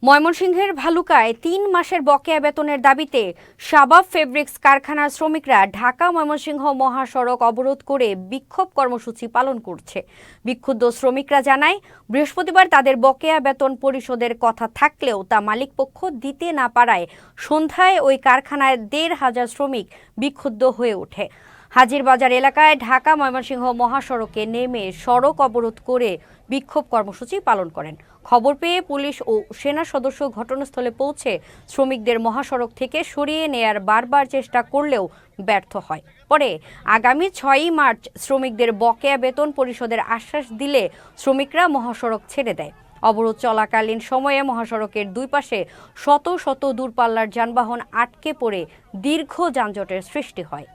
ময়মনসিংহের ভালুকায় ৩ মাসের বকেয়া বেতনের দাবিতে শাবাব ফেব্রিক্স কারখানার শ্রমিকরা ঢাকা ময়মনসিংহ মহাসড়ক অবরোধ করে বিক্ষোভ কর্মসূচি পালন করছে। বিক্ষুব্ধ শ্রমিকরা জানায়, বৃহস্পতিবার তাদের বকেয়া বেতন পরিশোধের কথা থাকলেও তা মালিকপক্ষ দিতে না পারায় সন্ধ্যায় ওই কারখানায় ১৫০০ শ্রমিক বিক্ষুব্ধ হয়ে ওঠে। হাজিরবাজার এলাকায় ঢাকা ময়মনসিংহ মহাসড়কে নেমে সড়ক অবরোধ করে বিক্ষোভ কর্মসূচি পালন করেন। খবর পেয়ে পুলিশ ও সেনা সদস্য ঘটনাস্থলে পৌঁছে শ্রমিকদের মহাসড়ক থেকে সরিয়ে নেয়ার বারবার চেষ্টা করলেও ব্যর্থ হয়। পরে আগামী ৬ই মার্চ শ্রমিকদের বকেয়া বেতন পরিশোধের আশ্বাস দিলে শ্রমিকরা মহাসড়ক ছেড়ে দেয়। অবরোধ চলাকালীন সময়ে মহাসড়কের দুই পাশে শত শত দূরপাল্লার যানবাহন আটকে পড়ে দীর্ঘ যানজটের সৃষ্টি হয়।